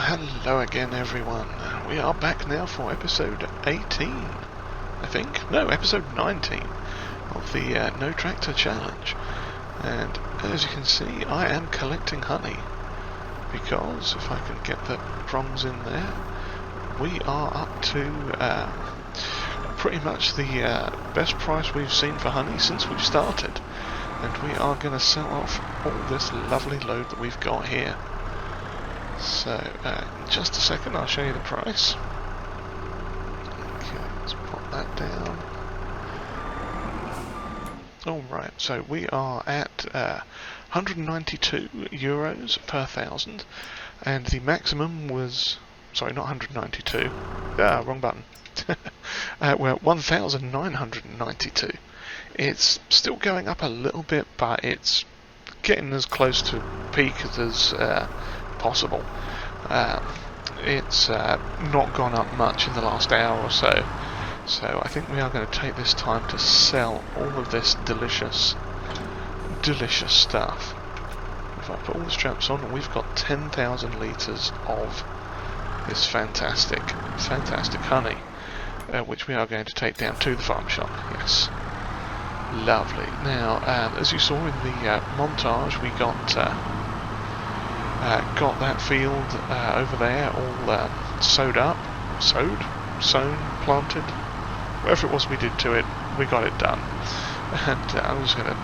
hello again everyone. We are back now for episode 18, I think. No, episode 19 of the NoTractorChallenge. And as you can see, I am collecting honey. Because, if I can get the prongs in there, we are up to pretty much the best price we've seen for honey since we've started. And we are going to sell off all this lovely load that we've got here. So, in just a second I'll show you the price. Okay, let's pop that down. Alright, so we are at 192 euros per thousand, and the maximum was, sorry, not 192, wrong button. Well, 1,992. It's still going up a little bit, but it's getting as close to peak as possible. It's not gone up much in the last hour or so, so I think we are going to take this time to sell all of this delicious stuff. If I put all the straps on, we've got 10,000 litres of this fantastic honey, which we are going to take down to the farm shop. Yes, lovely. Now, as you saw in the montage, we got that field over there all sown, planted, whatever it was we did to it, we got it done. And I'm just going to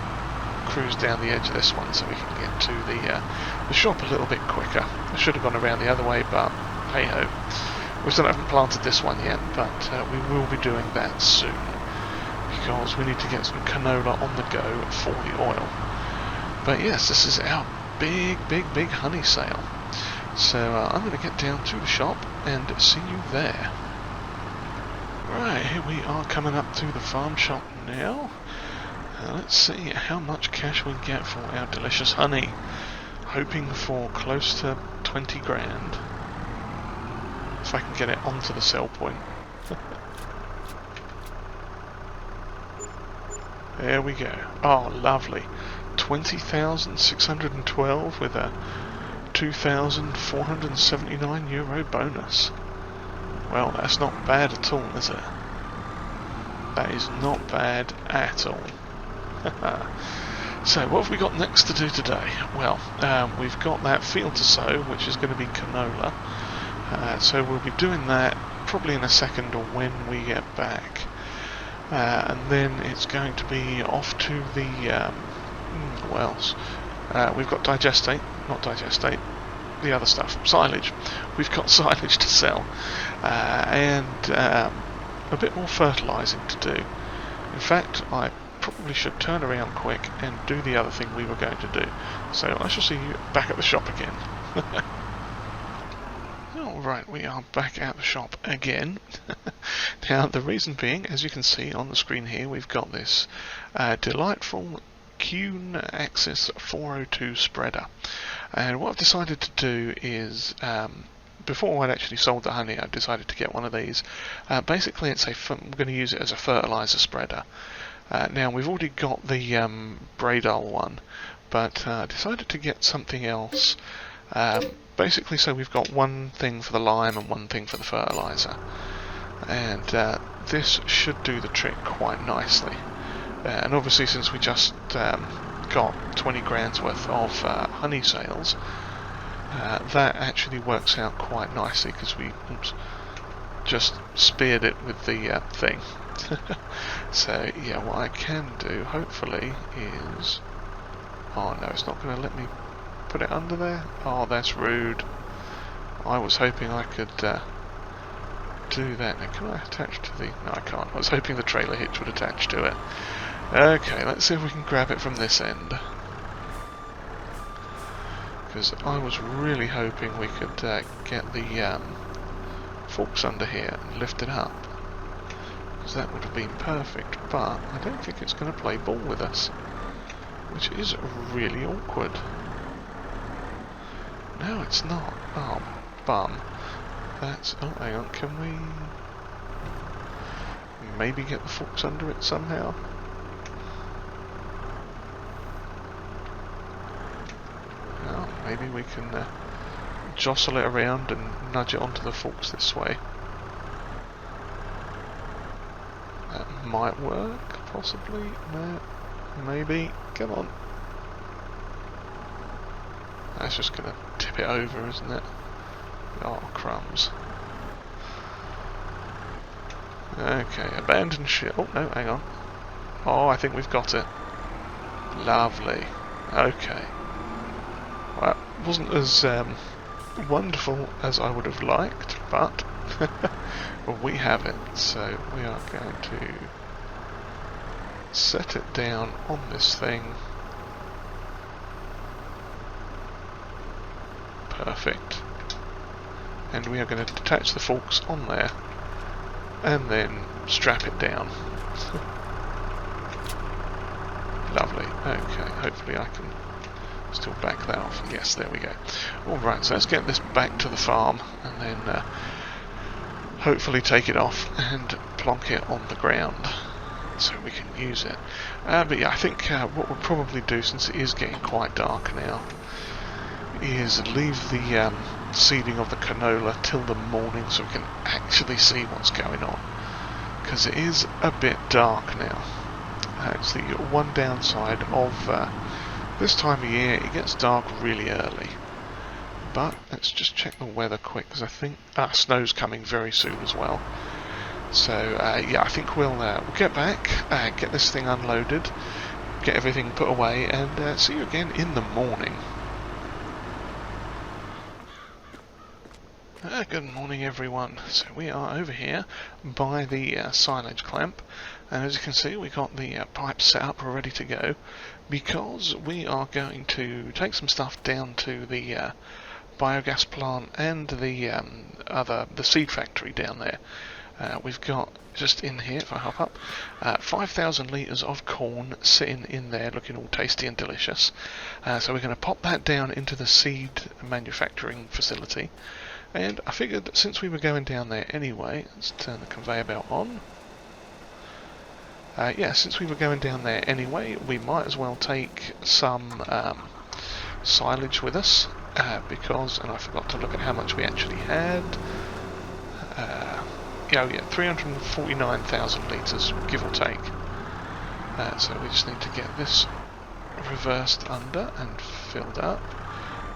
cruise down the edge of this one so we can get to the shop a little bit quicker. I should have gone around the other way, but hey ho. We still haven't planted this one yet, but we will be doing that soon, because we need to get some canola on the go for the oil. But yes, this is our big honey sale. So I'm going to get down to the shop and see you there. Right, here we are coming up to the farm shop now. Let's see how much cash we get for our delicious honey. Hoping for close to 20 grand. If I can get it onto the sell point. There we go. Oh, lovely. 20,612 with a 2,479 euro bonus. Well, that's not bad at all, is it? That is not bad at all. So, what have we got next to do today? Well, we've got that field to sow, which is going to be canola. So we'll be doing that probably in a second or when we get back. And then it's going to be off to the, what else? We've got the other stuff, silage. We've got silage to sell, and a bit more fertilising to do. In fact, I probably should turn around quick and do the other thing we were going to do. So I shall see you back at the shop again. Alright, we are back at the shop again. Now, the reason being, as you can see on the screen here, we've got this delightful Kuhn Axis 402 spreader. And what I've decided to do is, before I'd actually sold the honey, I decided to get one of these. Basically, I'm going to use it as a fertilizer spreader. Now, we've already got the Bradol one, but I decided to get something else. Basically, so we've got one thing for the lime and one thing for the fertilizer. And this should do the trick quite nicely. And obviously, since we just got 20 grand's worth of honey sales, that actually works out quite nicely, because we just speared it with the thing. So yeah, what I can do hopefully is, oh no, it's not going to let me put it under there. Oh, that's rude. I was hoping I could do that. Now, can I attach to the, no I can't. I was hoping the trailer hitch would attach to it. Okay, let's see if we can grab it from this end, because I was really hoping we could get the forks under here and lift it up, because that would have been perfect, but I don't think it's going to play ball with us, which is really awkward. No, it's not. Oh, bum. That's, oh, hang on, can we maybe get the forks under it somehow? Well, maybe we can jostle it around and nudge it onto the forks this way. That might work, possibly. No, maybe. Come on. That's just going to tip it over, isn't it? Oh, crumbs. Okay, abandoned ship. Oh, no, hang on. Oh, I think we've got it. Lovely. Okay. Well, it wasn't as wonderful as I would have liked, but we have it. So we are going to set it down on this thing. Perfect. And we are going to detach the forks on there and then strap it down. Lovely. Okay, hopefully I can still back that off. Yes, there we go. Alright, so let's get this back to the farm and then hopefully take it off and plonk it on the ground so we can use it. But yeah, I think what we'll probably do, since it is getting quite dark now, is leave the seeding of the canola till the morning so we can actually see what's going on, because it is a bit dark now. It's the one downside of this time of year. It gets dark really early. But let's just check the weather quick, because I think snow's coming very soon as well. So yeah, I think we'll get back, get this thing unloaded, get everything put away, and see you again in the morning. Good morning everyone. So we are over here by the silage clamp, and as you can see we got the pipes set up ready to go, because we are going to take some stuff down to the biogas plant and the seed factory down there. We've got, just in here, if I hop up, 5,000 litres of corn sitting in there looking all tasty and delicious. So we're going to pop that down into the seed manufacturing facility. And I figured that since we were going down there anyway, let's turn the conveyor belt on. Yeah, since we were going down there anyway, we might as well take some silage with us, because, and I forgot to look at how much we actually had. Yeah, 349,000 litres, give or take. So we just need to get this reversed under and filled up.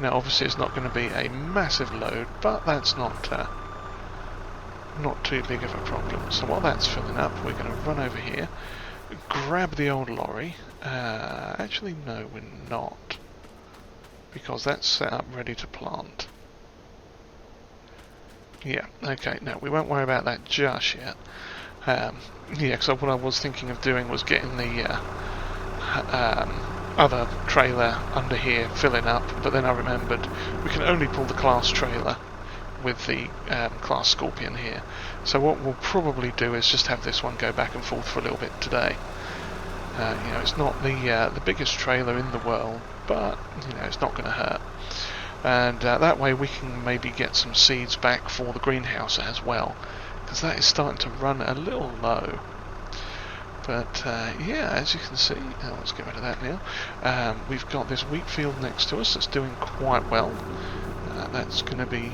Now obviously it's not going to be a massive load, but that's not too big of a problem. So while that's filling up, we're going to run over here, grab the old lorry. Actually no, we're not, because that's set up ready to plant. Yeah, okay, no, we won't worry about that just yet. Yeah, because what I was thinking of doing was getting the other trailer under here filling up, but then I remembered we can only pull the class trailer with the class Scorpion here. So what we'll probably do is just have this one go back and forth for a little bit today. You know, it's not the biggest trailer in the world, but you know, it's not going to hurt. And that way we can maybe get some seeds back for the greenhouse as well, because that is starting to run a little low. But yeah, as you can see, let's get rid of that now. We've got this wheat field next to us that's doing quite well. That's going to be...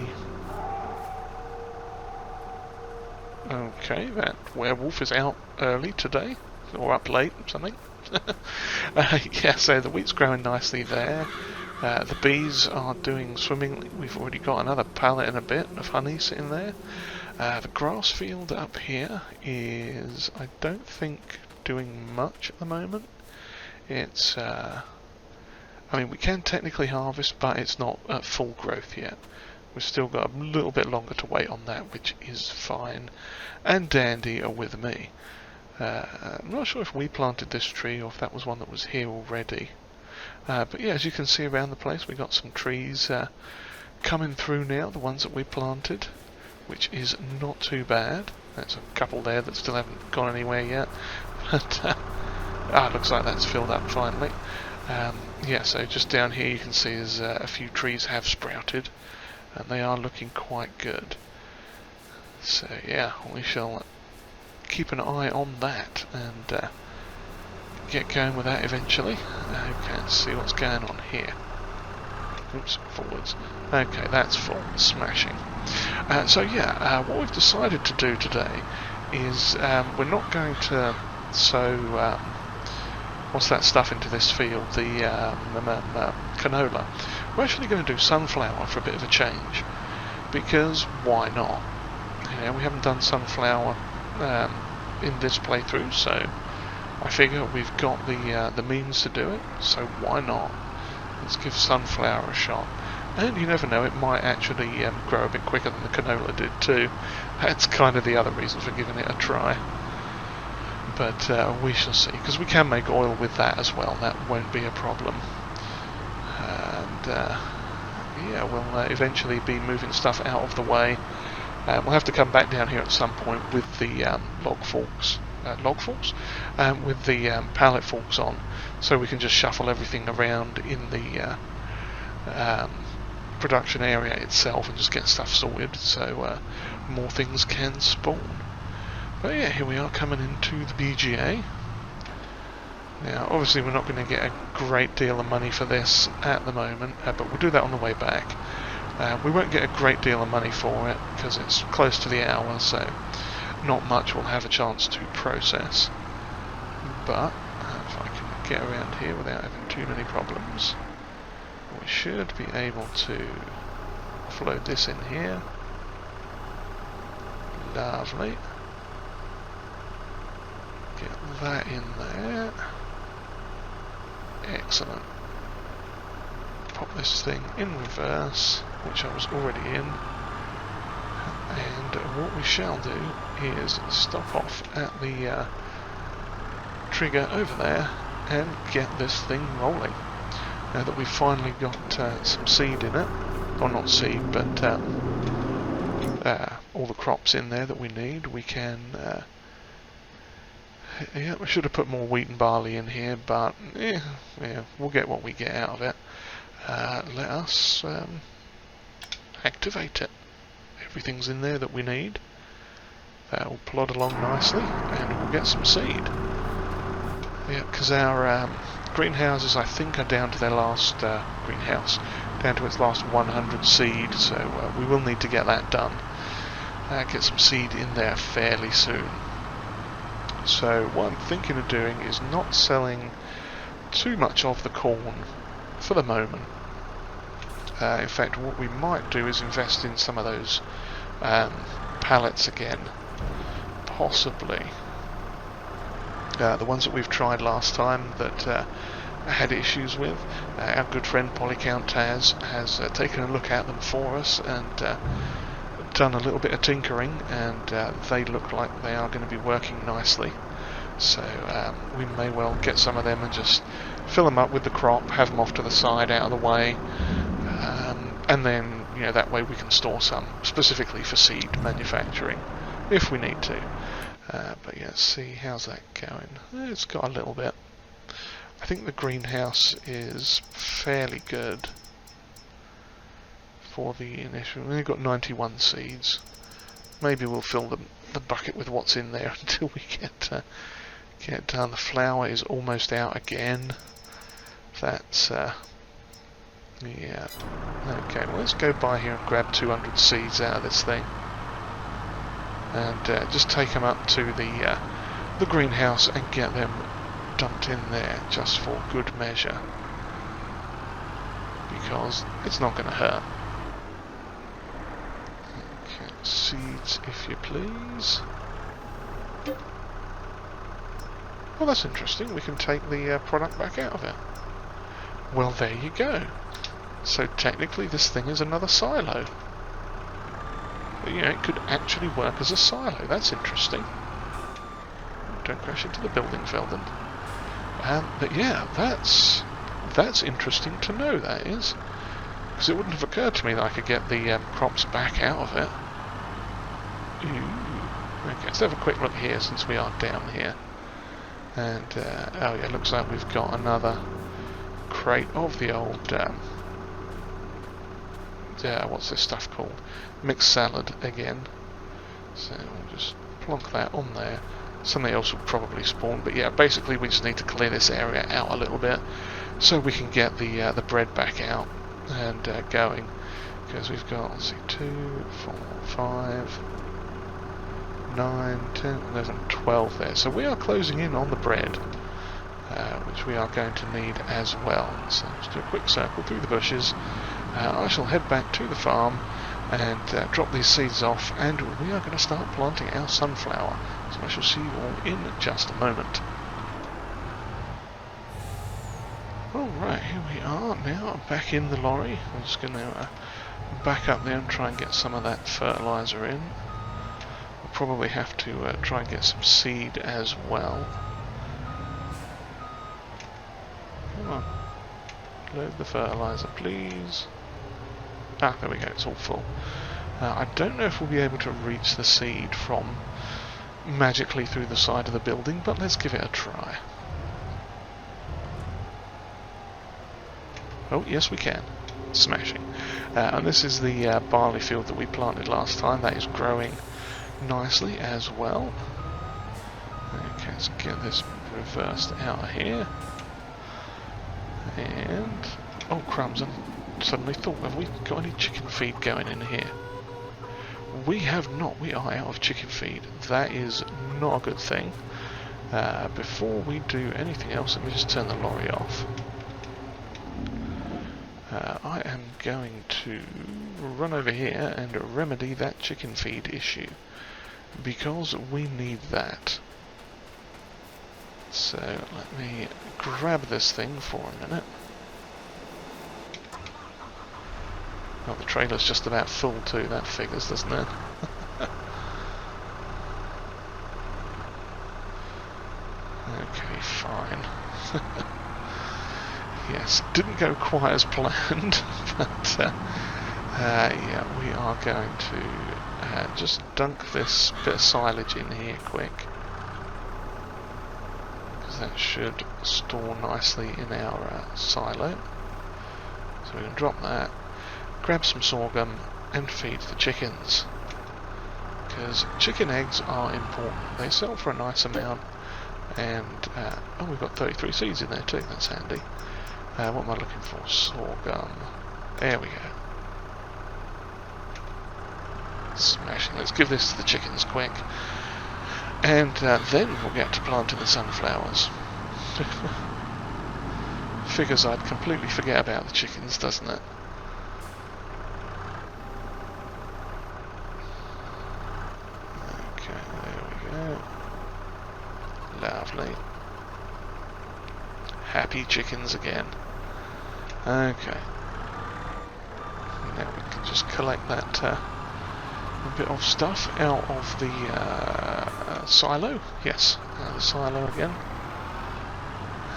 Okay, that werewolf is out early today, or up late, something. Yeah, so the wheat's growing nicely there. The bees are doing swimmingly. We've already got another pallet and a bit of honey sitting there. The grass field up here is, I don't think, doing much at the moment. It's, I mean, we can technically harvest, but it's not at full growth yet. We've still got a little bit longer to wait on that, which is fine and dandy with me. I'm not sure if we planted this tree or if that was one that was here already. But yeah, as you can see around the place, we got some trees coming through now, the ones that we planted, which is not too bad. There's a couple there that still haven't gone anywhere yet, but looks like that's filled up finally. Yeah, so just down here you can see there's a few trees have sprouted, and they are looking quite good. So yeah, we shall keep an eye on that and get going with that eventually. Okay, let's see what's going on here. Oops, forwards. Okay, that's full. Smashing. So yeah, what we've decided to do today is we're not going to sow what's that stuff into this field, the canola. We're actually going to do sunflower for a bit of a change, because why not? You know, we haven't done sunflower in this playthrough, so I figure we've got the means to do it, so why not? Let's give sunflower a shot. And you never know, it might actually grow a bit quicker than the canola did too. That's kind of the other reason for giving it a try. But we shall see, because we can make oil with that as well. That won't be a problem. And yeah, we'll eventually be moving stuff out of the way. We'll have to come back down here at some point with the log forks, with the pallet forks on, so we can just shuffle everything around in the production area itself and just get stuff sorted, so more things can spawn. But yeah, here we are coming into the BGA. Now, obviously we're not going to get a great deal of money for this at the moment, but we'll do that on the way back. We won't get a great deal of money for it, because it's close to the hour, so not much we'll have a chance to process. But, if I can get around here without having too many problems, we should be able to offload this in here. Lovely. Get that in there. Excellent. Pop this thing in reverse, which I was already in. And what we shall do is stop off at the trigger over there and get this thing rolling. Now that we've finally got some seed in it, or not seed, but all the crops in there that we need, we can yeah, we should have put more wheat and barley in here, but yeah, we'll get what we get out of it. Let us activate it. Everything's in there that we need. That will plod along nicely, and we'll get some seed. Yeah, because our greenhouses, I think, are down to their last greenhouse, down to its last 100 seed, so we will need to get that done. Get some seed in there fairly soon. So what I'm thinking of doing is not selling too much of the corn for the moment. In fact, what we might do is invest in some of those pallets again, possibly. The ones that we've tried last time that I had issues with. Our good friend Polycount Taz has taken a look at them for us and done a little bit of tinkering, and they look like they are going to be working nicely. So we may well get some of them and just fill them up with the crop, have them off to the side out of the way, and then, you know, that way we can store some specifically for seed manufacturing if we need to. But yeah, let's see, how's that going? It's got a little bit. I think the greenhouse is fairly good for the initial. We've got 91 seeds. Maybe we'll fill the bucket with what's in there until we get done. The flour is almost out again. That's yeah. Okay, well, let's go by here and grab 200 seeds out of this thing, and just take them up to the greenhouse and get them dumped in there just for good measure, because it's not going to hurt. Okay, seeds, if you please. Well, that's interesting. We can take the product back out of it. Well, there you go. So technically this thing is another silo. But, you know, it could actually work as a silo. That's interesting. Don't crash into the building, Felden. But yeah, that's interesting to know, that is. Because it wouldn't have occurred to me that I could get the crops back out of it. Ooh. Okay, let's have a quick look here since we are down here. And, oh yeah, looks like we've got another crate of the old, what's this stuff called? Mixed salad again. So we'll just plonk that on there. Something else will probably spawn, but yeah, basically we just need to clear this area out a little bit so we can get the bread back out. and going, because we've got, let's see, 2, 4, 5, 9, 10, 11, 12 there. So we are closing in on the bread, which we are going to need as well. So let's do a quick circle through the bushes. I shall head back to the farm and drop these seeds off, and we are going to start planting our sunflower. So I shall see you all in just a moment. Alright, here we are now, back in the lorry. I'm just going to back up there and try and get some of that fertiliser in. We'll probably have to try and get some seed as well. Come on, load the fertiliser please. Ah, there we go, it's all full. I don't know if we'll be able to reach the seed from magically through the side of the building, but let's give it a try. Oh, yes we can. Smashing. And this is the barley field that we planted last time. That is growing nicely as well. Okay, let's get this reversed out of here. And... oh crumbs, I suddenly thought, have we got any chicken feed going in here? We have not. We are out of chicken feed. That is not a good thing. Before we do anything else, let me just turn the lorry off. I am going to run over here and remedy that chicken feed issue, because we need that. So let me grab this thing for a minute. Oh, the trailer's just about full too, that figures, doesn't it? Okay, fine. Yes, didn't go quite as planned, but yeah, we are going to just dunk this bit of silage in here quick, because that should store nicely in our silo. So we can drop that, grab some sorghum and feed the chickens, because chicken eggs are important. They sell for a nice amount, and oh, we've got 33 seeds in there too, that's handy. What am I looking for? Sorghum. There we go. Smashing. Let's give this to the chickens quick, and then we'll get to planting the sunflowers. Figures I'd completely forget about the chickens, doesn't it? Okay, there we go. Lovely. Happy chickens again. Okay. Now we can just collect that bit of stuff out of the silo. Yes, the silo again.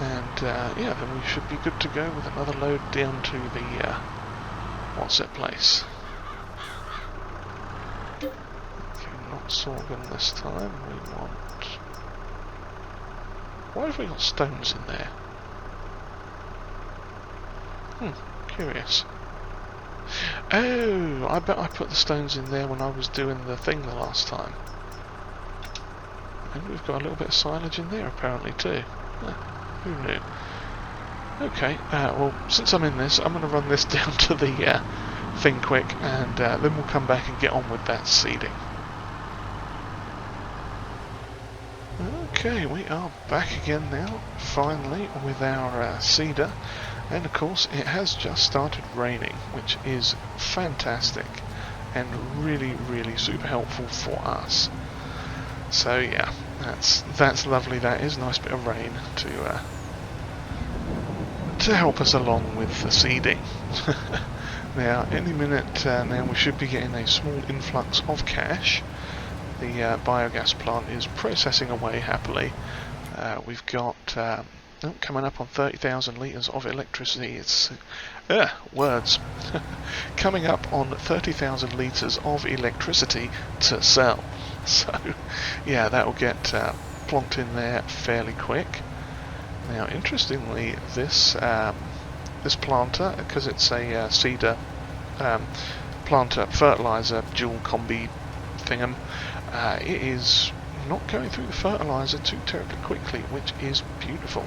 And yeah, then we should be good to go with another load down to the what's that place? Okay, not sorghum this time. We want. Why have we got stones in there? Curious. Oh, I bet I put the stones in there when I was doing the thing the last time. And we've got a little bit of silage in there apparently too. Who knew? Okay, well, since I'm in this, I'm going to run this down to the thing quick, and then we'll come back and get on with that seeding. Okay, we are back again now, finally, with our seeder. And of course, it has just started raining, which is fantastic and really, really super helpful for us. So yeah, that's lovely. That is a nice bit of rain to help us along with the seeding. Now, any minute now, we should be getting a small influx of cash. The biogas plant is processing away happily. We've got coming up on 30,000 litres of electricity. It's words. Coming up on 30,000 litres of electricity to sell. So yeah, that will get plonked in there fairly quick. Now, interestingly, this planter, because it's a seeder planter fertiliser dual combi thingam, it is not going through the fertiliser too terribly quickly, which is beautiful.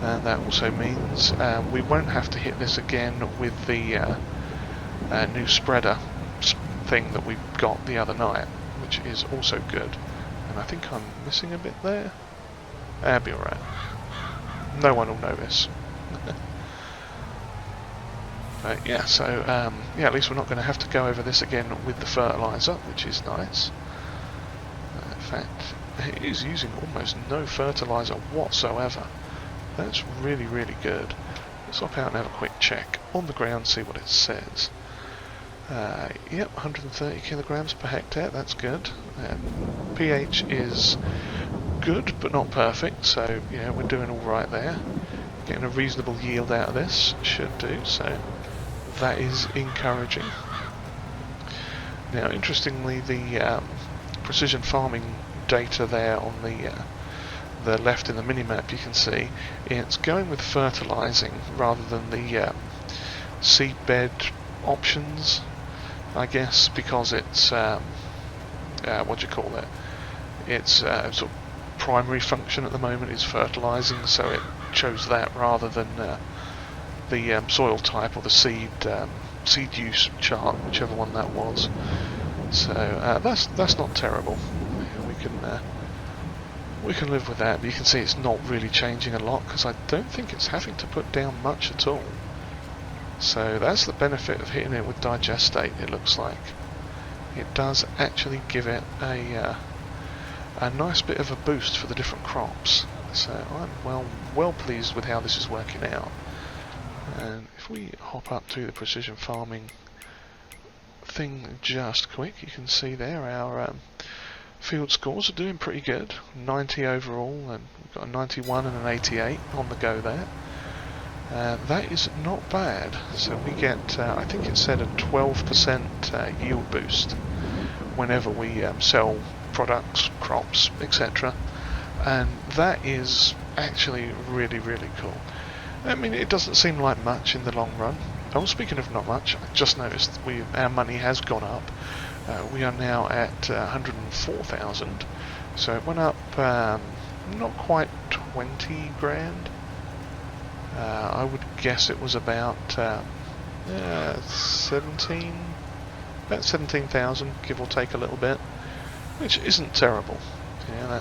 And that also means we won't have to hit this again with the new spreader thing that we got the other night, which is also good. And I think I'm missing a bit there. That'll be alright. No one will notice. But yeah, so yeah, at least we're not going to have to go over this again with the fertiliser, which is nice. In fact, it is using almost no fertiliser whatsoever. That's really, really good. Let's hop out and have a quick check on the ground, see what it says. Yep, 130 kilograms per hectare, that's good. pH is good, but not perfect, so yeah, we're doing alright there. Getting a reasonable yield out of this, should do, so that is encouraging. Now, interestingly, the precision farming data there on the left in the minimap, you can see it's going with fertilising rather than the seed bed options, I guess, because it's what do you call it? Its sort of primary function at the moment is fertilising, so it chose that rather than the soil type or the seed use chart, whichever one that was. So that's not terrible. We can live with that, but you can see it's not really changing a lot because I don't think it's having to put down much at all. So that's the benefit of hitting it with digestate, it looks like. It does actually give it a nice bit of a boost for the different crops. So I'm well pleased with how this is working out. And if we hop up to the precision farming thing just quick, you can see there our field scores are doing pretty good. 90 overall, and we've got a 91 and an 88 on the go there. That is not bad. So we get, I think it said a 12% yield boost whenever we sell products, crops, etc. And that is actually really, really cool. I mean, it doesn't seem like much in the long run. Oh, speaking of not much, I just noticed our money has gone up. We are now at 104,000, so it went up not quite 20 grand. I would guess it was about 17,000, give or take a little bit, which isn't terrible. Yeah,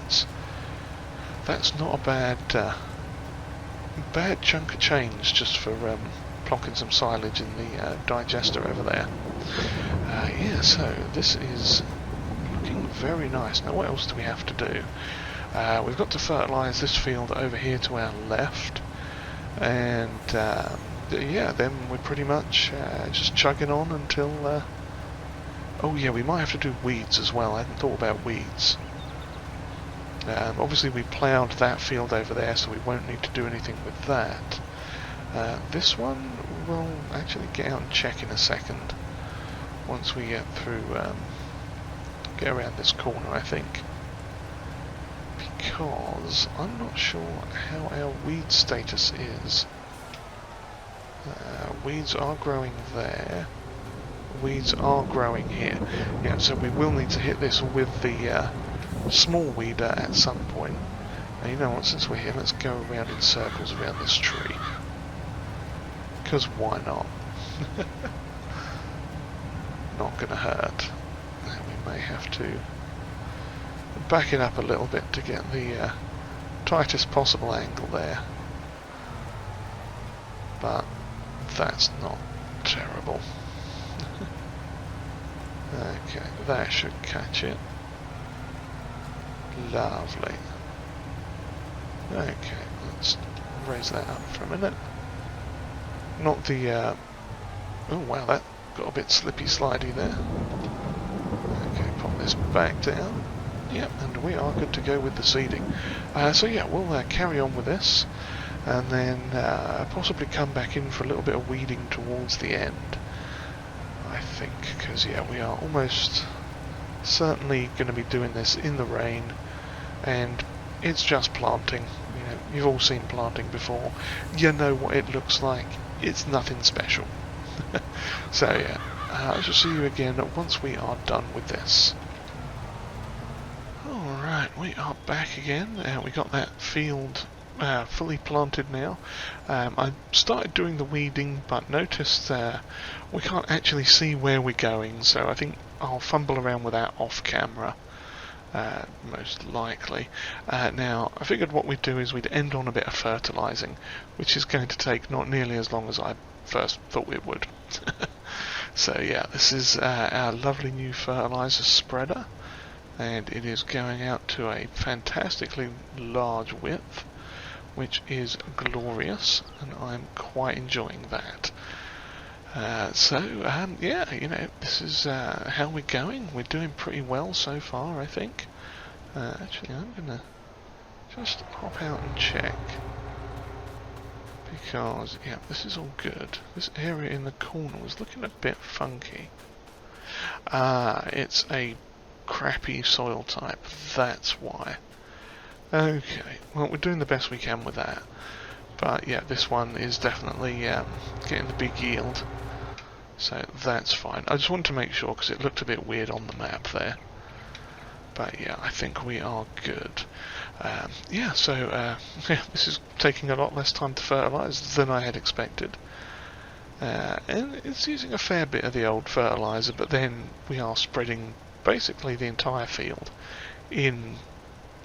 that's not a bad chunk of change just for plonking some silage in the digester over there. Yeah, so this is looking very nice. Now, what else do we have to do? We've got to fertilise this field over here to our left, and yeah, then we're pretty much just chugging on until oh yeah, we might have to do weeds as well. I hadn't thought about weeds. Obviously we ploughed that field over there, so we won't need to do anything with that. This one we'll actually get out and check in a second once we get through, get around this corner, I think, because I'm not sure how our weed status is. Weeds are growing there. Weeds are growing here. Yeah, so we will need to hit this with the small weeder at some point. Now, you know what, since we're here, let's go around in circles around this tree. Because why not? Not gonna hurt. Now we may have to back it up a little bit to get the tightest possible angle there. But that's not terrible. Okay, that should catch it. Lovely. Okay, let's raise that up for a minute. Not the oh wow, that got a bit slippy slidey there. Okay, pop this back down. Yep, and we are good to go with the seeding. So yeah, we'll carry on with this, and then possibly come back in for a little bit of weeding towards the end, I think, because yeah, we are almost certainly going to be doing this in the rain, and it's just planting. You know, you've all seen planting before. You know what it looks like. It's nothing special. So yeah, I shall see you again once we are done with this. Alright, we are back again. We got that field fully planted now. I started doing the weeding, but noticed we can't actually see where we're going, so I think I'll fumble around with that off camera, most likely. Now, I figured what we'd do is we'd end on a bit of fertilising, which is going to take not nearly as long as I first thought it would. So yeah, this is our lovely new fertiliser spreader, and it is going out to a fantastically large width, which is glorious, and I'm quite enjoying that. Yeah, you know, this is how we're going. We're doing pretty well so far, I think. Actually, I'm gonna just hop out and check, because yeah, this is all good. This area in the corner was looking a bit funky. It's a crappy soil type, that's why. Okay, well, we're doing the best we can with that. But yeah, this one is definitely getting the big yield, so that's fine. I just wanted to make sure because it looked a bit weird on the map there. But yeah, I think we are good. Yeah, this is taking a lot less time to fertilise than I had expected. And it's using a fair bit of the old fertiliser, but then we are spreading basically the entire field in,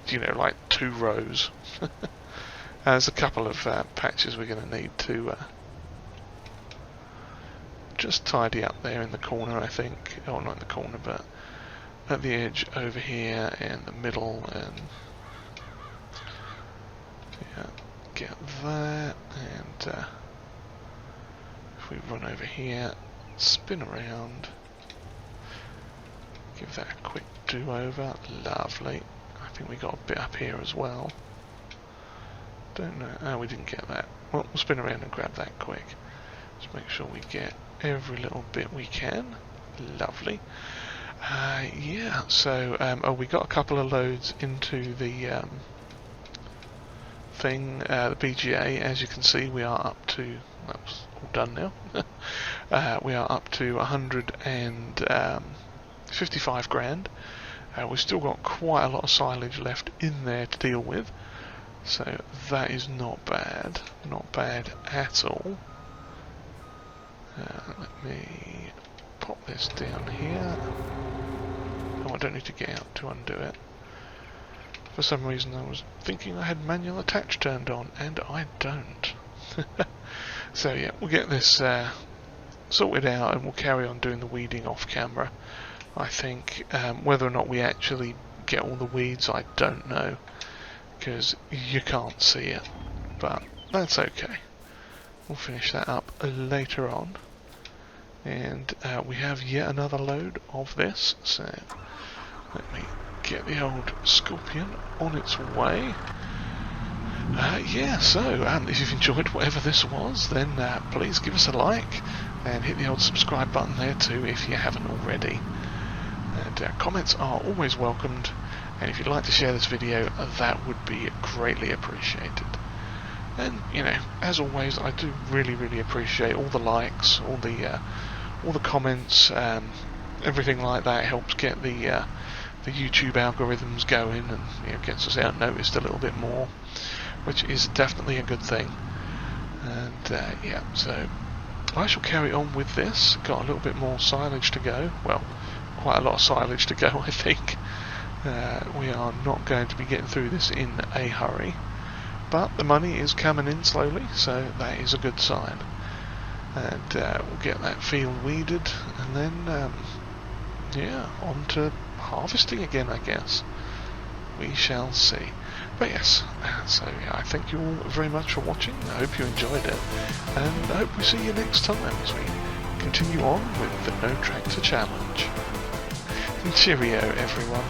you know, like 2 rows. There's a couple of patches we're going to need to just tidy up there in the corner, I think. Oh, not in the corner, but at the edge over here and the middle, and yeah, get that. And if we run over here, spin around, give that a quick do-over. Lovely. I think we got a bit up here as well. Don't know. Oh, we didn't get that. Well, we'll spin around and grab that quick. Just make sure we get every little bit we can. Lovely. Yeah, so oh, we got a couple of loads into the thing, the BGA. As you can see, we are up to, that's all done now. We are up to 155 grand. We've still got quite a lot of silage left in there to deal with, so that is not bad at all. Let me pop this down here. Oh, I don't need to get out to undo it. For some reason I was thinking I had manual attach turned on, and I don't. So yeah, we'll get this sorted out, and we'll carry on doing the weeding off camera. I think whether or not we actually get all the weeds, I don't know, because you can't see it, but that's okay. We'll finish that up later on. And we have yet another load of this, so let me get the old Scorpion on its way. Yeah, so if you've enjoyed whatever this was, then please give us a like and hit the old subscribe button there too if you haven't already. And comments are always welcomed, and if you'd like to share this video, that would be greatly appreciated. And you know, as always, I do really appreciate all the likes, all the comments, everything like that. Helps get the YouTube algorithms going, and you know, gets us out noticed a little bit more, which is definitely a good thing. And yeah, so I shall carry on with this. Got a little bit more silage to go. Well, quite a lot of silage to go, I think. We are not going to be getting through this in a hurry, but the money is coming in slowly, so that is a good sign. And we'll get that field weeded, and then yeah, on to harvesting again, I guess. We shall see. But yes, so yeah, I thank you all very much for watching. I hope you enjoyed it, and I hope we see you next time as we continue on with the No Tractor Challenge. Cheerio, everyone.